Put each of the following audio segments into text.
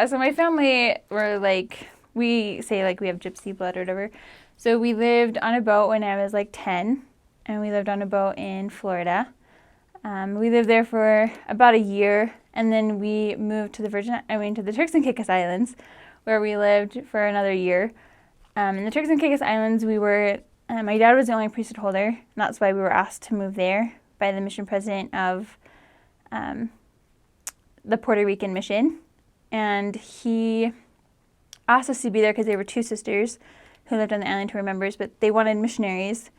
So my family were like, we say like we have gypsy blood or whatever. So we lived on a boat when I was like 10, and we lived on a boat in Florida. We lived there for about a year, and then we moved to the Turks and Caicos Islands, where we lived for another year. In the Turks and Caicos Islands, my dad was the only priesthood holder, and that's why we were asked to move there by the mission president of the Puerto Rican mission. And he asked us to be there because they were two sisters who lived on the island who were members, but they wanted missionaries.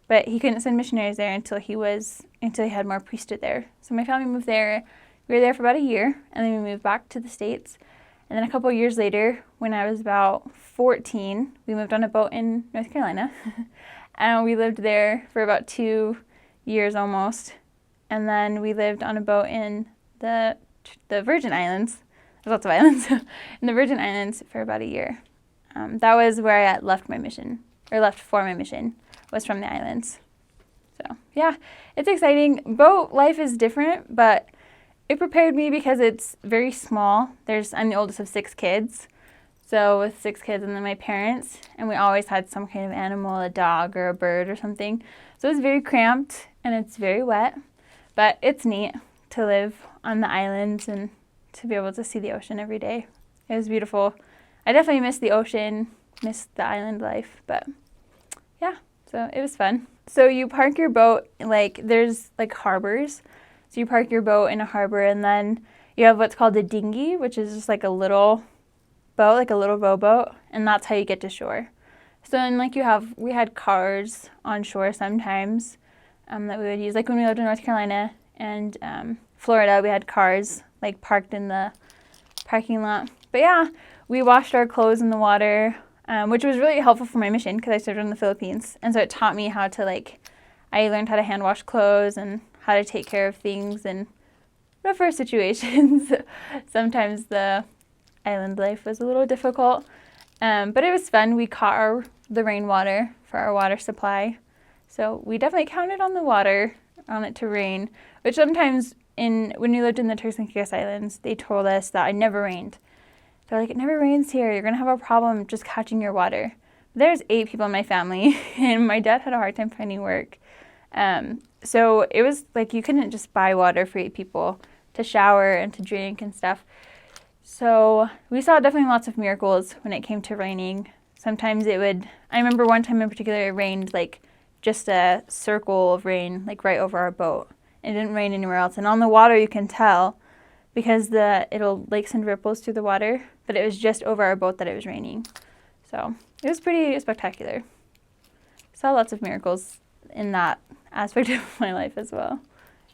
But he couldn't send missionaries there until he had more priesthood there. So my family moved there. We were there for about a year, and then we moved back to the States. And then a couple of years later, when I was about 14, we moved on a boat in North Carolina. And we lived there for about 2 years almost. And then we lived on a boat in the Virgin Islands. There's lots of islands. In the Virgin Islands for about a year. That was where I left for my mission, was from the islands. So yeah, it's exciting. Boat life is different, but it prepared me because it's very small. I'm the oldest of 6 kids. So with 6 kids and then my parents, and we always had some kind of animal, a dog or a bird or something. So it's very cramped and it's very wet, but it's neat to live on the islands and to be able to see the ocean every day. It was beautiful. I definitely missed the ocean, missed the island life, but yeah, so it was fun. So you park your boat, there's harbors. So you park your boat in a harbor, and then you have what's called a dinghy, which is just like a little boat, like a little rowboat, and that's how you get to shore. So then we had cars on shore sometimes that we would use. Like when we lived in North Carolina and Florida, we had cars parked in the parking lot. But yeah, we washed our clothes in the water, which was really helpful for my mission because I served in the Philippines. And so it taught me how to I learned how to hand wash clothes and how to take care of things in rougher situations. Sometimes the island life was a little difficult, but it was fun. We caught the rainwater for our water supply. So we definitely counted on the water, on it to rain, which sometimes when we lived in the Turks and Caicos Islands, they told us that it never rained. They're like, it never rains here. You're going to have a problem just catching your water. There's 8 people in my family, and my dad had a hard time finding work. So it was you couldn't just buy water for 8 people to shower and to drink and stuff. So we saw definitely lots of miracles when it came to raining. Sometimes I remember one time in particular, it rained just a circle of rain right over our boat. It didn't rain anywhere else. And on the water you can tell because it'll send ripples through the water, but it was just over our boat that it was raining. So it was pretty spectacular. Saw lots of miracles in that aspect of my life as well.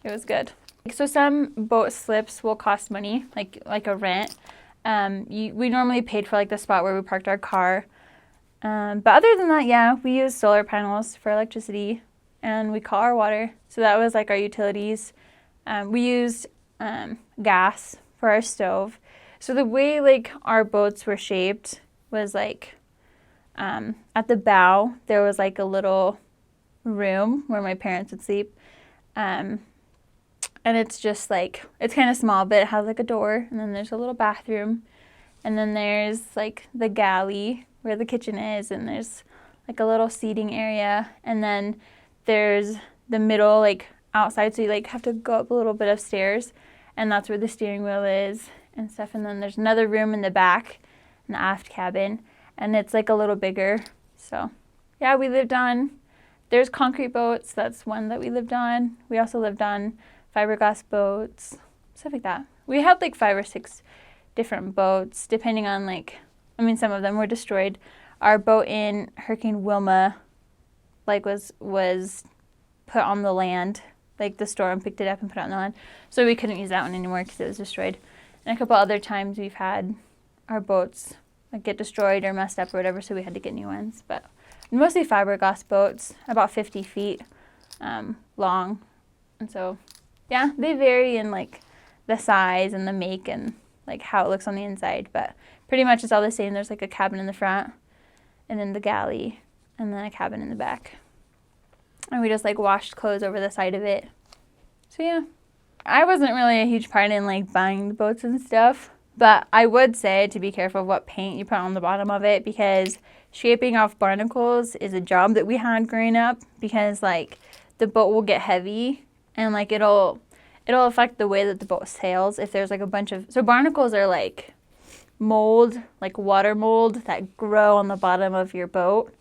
It was good. So some boat slips will cost money, like a rent. We normally paid for the spot where we parked our car. But other than that, yeah, we use solar panels for electricity, and we call our water. So that was our utilities. We used gas for our stove. So the way our boats were shaped was at the bow there was a little room where my parents would sleep. And it's just it's kind of small, but it has a door, and then there's a little bathroom, and then there's the galley where the kitchen is, and there's a little seating area, and then there's the middle outside, so you have to go up a little bit of stairs, and that's where the steering wheel is and stuff. And then there's another room in the back, in the aft cabin, and it's a little bigger. So yeah, there's concrete boats. That's one that we lived on. We also lived on fiberglass boats, stuff like that. We had 5 or 6 different boats, depending on some of them were destroyed. Our boat in Hurricane Wilma was put on the land. The storm picked it up and put it on the land. So we couldn't use that one anymore because it was destroyed. And a couple other times we've had our boats get destroyed or messed up or whatever, so we had to get new ones. But mostly fiberglass boats, about 50 feet long. And so yeah, they vary in the size and the make and how it looks on the inside, but pretty much it's all the same. There's a cabin in the front, and then the galley, and then a cabin in the back. And we just washed clothes over the side of it. So yeah, I wasn't really a huge part in buying the boats and stuff, But I would say to be careful of what paint you put on the bottom of it, because scraping off barnacles is a job that we had growing up, because like the boat will get heavy and like it'll affect the way that the boat sails if there's like a bunch of, so barnacles are like mold, like water mold that grow on the bottom of your boat.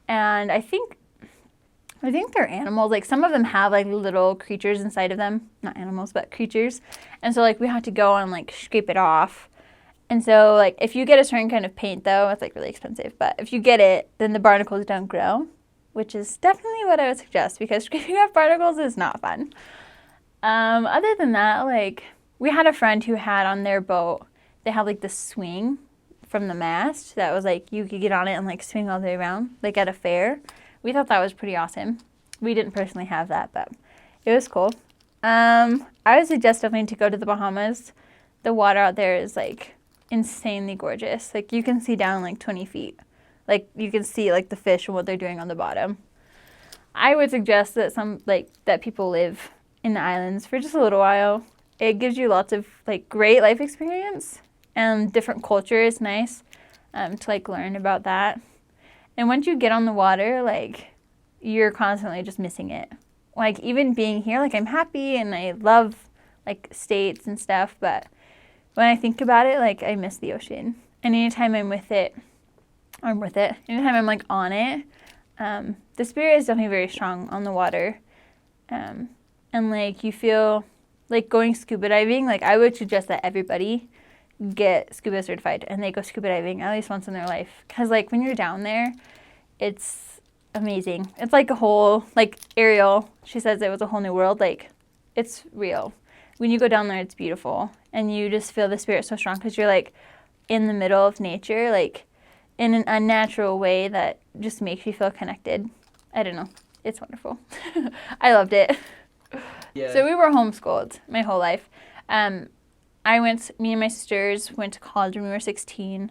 And I think they're animals. Like some of them have like little creatures inside of them, not animals, but creatures. And so like we have to go and like scrape it off. And so like if you get a certain kind of paint though, it's like really expensive. But if you get it, then the barnacles don't grow, which is definitely what I would suggest, because scraping off barnacles is not fun. Other than that, like we had a friend who had on their boat, they had like this swing from the mast that was like you could get on it and like swing all the way around, like at a fair. We thought that was pretty awesome. We didn't personally have that, but it was cool. I would suggest definitely to go to the Bahamas. The water out there is like insanely gorgeous. Like you can see down like 20 feet. Like you can see like the fish and what they're doing on the bottom. I would suggest that that people live in the islands for just a little while. It gives you lots of like great life experience, and different culture is nice to like learn about that. And once you get on the water, like, you're constantly just missing it. Like, even being here, like, I'm happy and I love, like, states and stuff, but when I think about it, like, I miss the ocean. And anytime I'm with it, anytime I'm, like, on it, the spirit is definitely very strong on the water. And, like, you feel, like, going scuba diving, like, I would suggest that everybody get scuba certified and they go scuba diving at least once in their life, because like when you're down there, it's amazing. It's like a whole, like Ariel, she says it was a whole new world. Like it's real. When you go down there, it's beautiful, and you just feel the spirit so strong because you're like in the middle of nature, like in an unnatural way that just makes you feel connected. I don't know, it's wonderful. I loved it. Yeah. So we were homeschooled my whole life. Me and my sisters went to college when we were 16.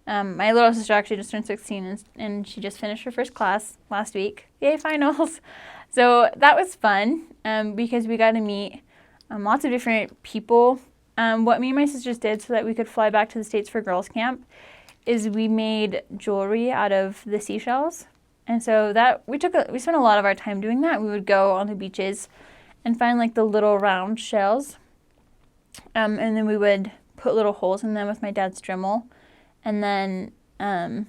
My little sister actually just turned 16, and she just finished her first class last week. Yay, finals. So that was fun because we got to meet lots of different people. What me and my sisters did so that we could fly back to the States for girls' camp is we made jewelry out of the seashells. And so that we spent a lot of our time doing that. We would go on the beaches and find like the little round shells. And then we would put little holes in them with my dad's Dremel. And then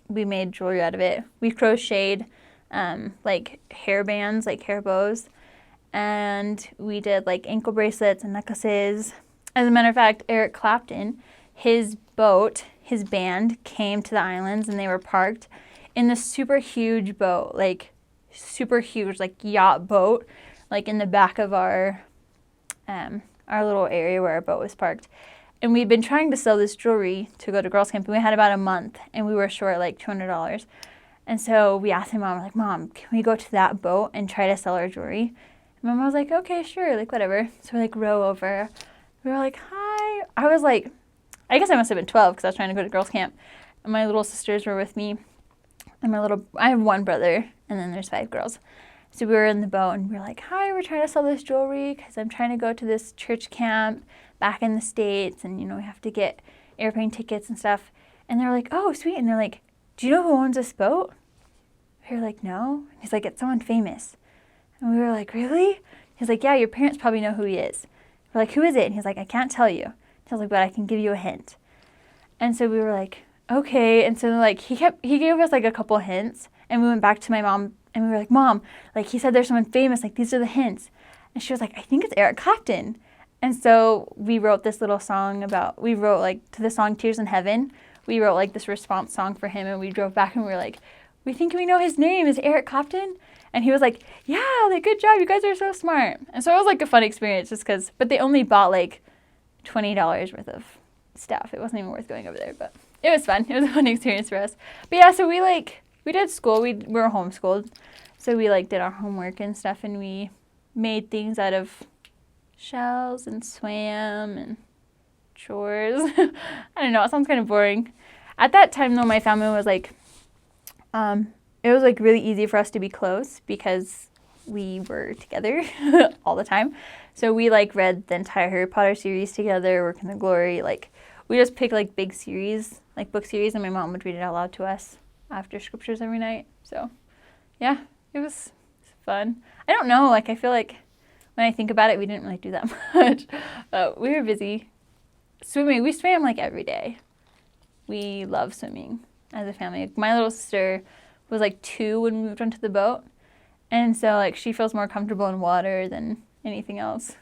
we made jewelry out of it. We crocheted like hair bands, like hair bows. And we did like ankle bracelets and necklaces. As a matter of fact, Eric Clapton, his boat, his band came to the islands, and they were parked in this super huge boat, like super huge, like yacht boat, like in the back of our little area where our boat was parked. And we'd been trying to sell this jewelry to go to girls' camp, and we had about a month, and we were short like $200. And so we asked my mom, like, Mom, can we go to that boat and try to sell our jewelry? And Mom was like, okay, sure, like whatever. So we like row over. We were like, hi. I was like, I guess I must have been 12 because I was trying to go to girls' camp. And my little sisters were with me. And I have one brother, and then there's 5 girls. So we were in the boat, and we were like, hi, we're trying to sell this jewelry because I'm trying to go to this church camp back in the States, and, we have to get airplane tickets and stuff. And they're like, oh, sweet. And they're like, do you know who owns this boat? We were like, no. And he's like, it's someone famous. And we were like, really? He's like, yeah, your parents probably know who he is. We're like, who is it? And he's like, I can't tell you. I was like, but I can give you a hint. And so we were like, okay. And so like he gave us like a couple hints, and we went back to my mom, and we were like, Mom, like he said there's someone famous, like these are the hints. And she was like, I think it's Eric Clapton. And so we wrote this little song like to the song Tears in Heaven, we wrote like this response song for him, and we drove back and we were like, we think we know his name is Eric Clapton. And he was like, yeah, like good job, you guys are so smart. And so it was like a fun experience but they only bought like $20 worth of stuff. It wasn't even worth going over there, but it was fun. It was a fun experience for us. But yeah, so we did school. We were homeschooled. So we like did our homework and stuff, and we made things out of shells and swam and chores. I don't know, it sounds kind of boring. At that time though, my family was like, it was like really easy for us to be close because we were together all the time. So we like read the entire Harry Potter series together, Work in the Glory. Like we just picked like big series, like book series, and my mom would read it out loud to us after scriptures every night. So yeah, it was fun. I don't know, like I feel like when I think about it, we didn't really do that much. We were busy. Swimming, we swam like every day. We love swimming as a family. My little sister was like 2 when we moved onto the boat. And so like she feels more comfortable in water than anything else.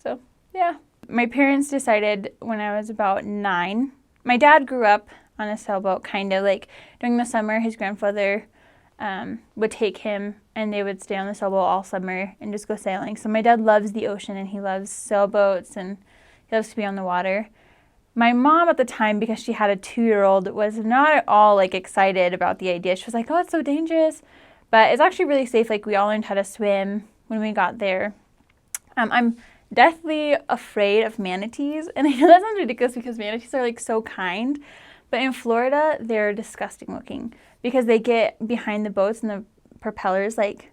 So yeah. My parents decided when I was about 9. My dad grew up on a sailboat, kind of like during the summer. His grandfather would take him and they would stay on the sailboat all summer and just go sailing. So my dad loves the ocean and he loves sailboats and he loves to be on the water. My mom at the time, because she had a 2-year-old, was not at all like excited about the idea. She was like, oh, it's so dangerous. But it's actually really safe. Like we all learned how to swim when we got there. I'm deathly afraid of manatees. And I know that sounds ridiculous because manatees are like so kind. But in Florida, they're disgusting looking because they get behind the boats and the propellers like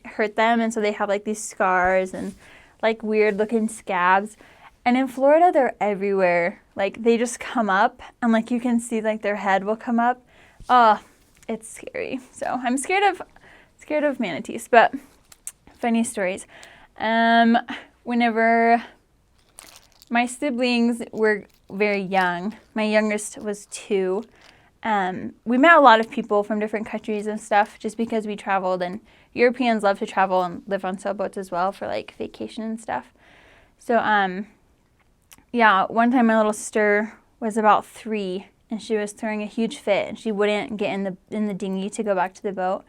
hurt them. And so they have like these scars and like weird looking scabs. And in Florida, they're everywhere. Like they just come up and like you can see like their head will come up. Oh, it's scary. So I'm scared of manatees, but funny stories. Whenever my siblings were very young, my youngest was 2. We met a lot of people from different countries and stuff just because we traveled, and Europeans love to travel and live on sailboats as well for like vacation and stuff. So yeah, one time my little sister was about 3 and she was throwing a huge fit and she wouldn't get in the dinghy to go back to the boat.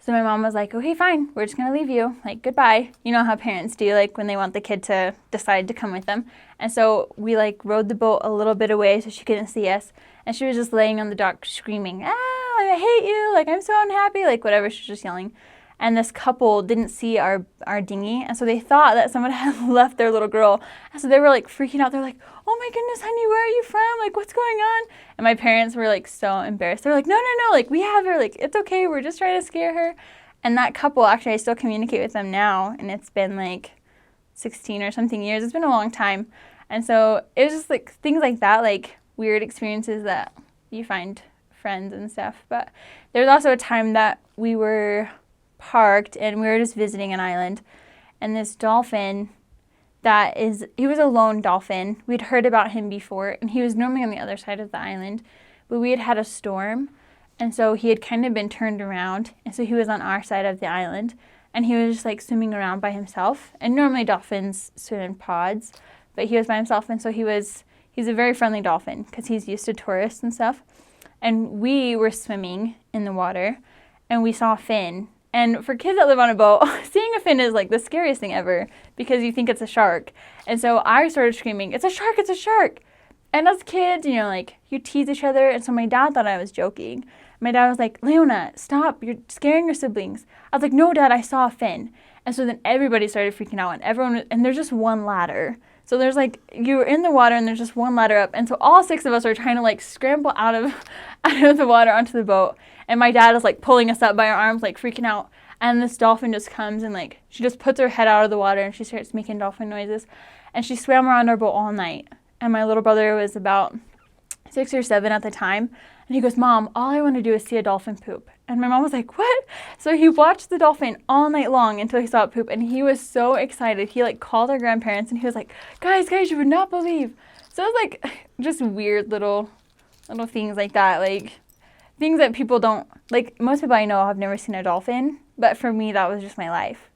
So my mom was like, okay, fine, we're just going to leave you. Like, goodbye. You know how parents do, like, when they want the kid to decide to come with them. And so we, like, rowed the boat a little bit away so she couldn't see us. And she was just laying on the dock screaming, I hate you. Like, I'm so unhappy. Like, whatever. She was just yelling. And this couple didn't see our dinghy. And so they thought that someone had left their little girl. And so they were, like, freaking out. They're like, oh, my goodness, honey, where are you from? Like, what's going on? And my parents were, like, so embarrassed. They were like, no, like, we have her. Like, it's okay. We're just trying to scare her. And that couple, actually, I still communicate with them now. And it's been, like, 16 or something years. It's been a long time. And so it was just, like, things like that, like, weird experiences that you find friends and stuff. But there was also a time that we were parked and we were just visiting an island. And this dolphin he was a lone dolphin. We'd heard about him before, and he was normally on the other side of the island. But we had a storm. And so he had kind of been turned around, and so he was on our side of the island, and he was just like swimming around by himself. And normally dolphins swim in pods, but he was by himself, and so he's a very friendly dolphin because he's used to tourists and stuff. And we were swimming in the water, and we saw a fin. And for kids that live on a boat, seeing a fin is like the scariest thing ever because you think it's a shark. And so I started screaming, it's a shark, it's a shark. And as kids, you know, like you tease each other. And so my dad thought I was joking. My dad was like, Leona, stop, you're scaring your siblings. I was like, no, Dad, I saw a fin. And so then everybody started freaking out, and there's just one ladder. So there's like, you're in the water and there's just one ladder up. And so all 6 of us are trying to like scramble out of the water onto the boat. And my dad is like pulling us up by our arms, like freaking out. And this dolphin just comes and like, she just puts her head out of the water and she starts making dolphin noises. And she swam around our boat all night. And my little brother was about 6 or 7 at the time. And he goes, Mom, all I want to do is see a dolphin poop. And my mom was like, what? So he watched the dolphin all night long until he saw it poop. And he was so excited. He like called our grandparents and he was like, guys, you would not believe. So it was like just weird little things like that. Like things that people don't, like most people I know have never seen a dolphin. But for me, that was just my life.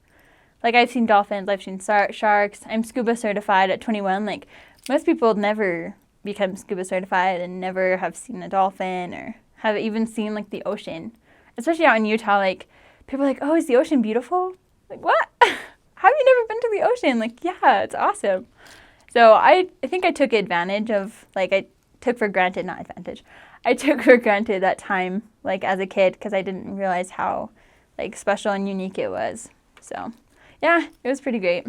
Like I've seen dolphins, I've seen sharks. I'm scuba certified at 21. Like most people never become scuba certified and never have seen a dolphin or have even seen like the ocean. Especially out in Utah, like people are like, oh, is the ocean beautiful? Like what? Have you never been to the ocean? Like, yeah, it's awesome. So I think I took advantage of, like I took for granted that time like as a kid because I didn't realize how like special and unique it was. So yeah, it was pretty great.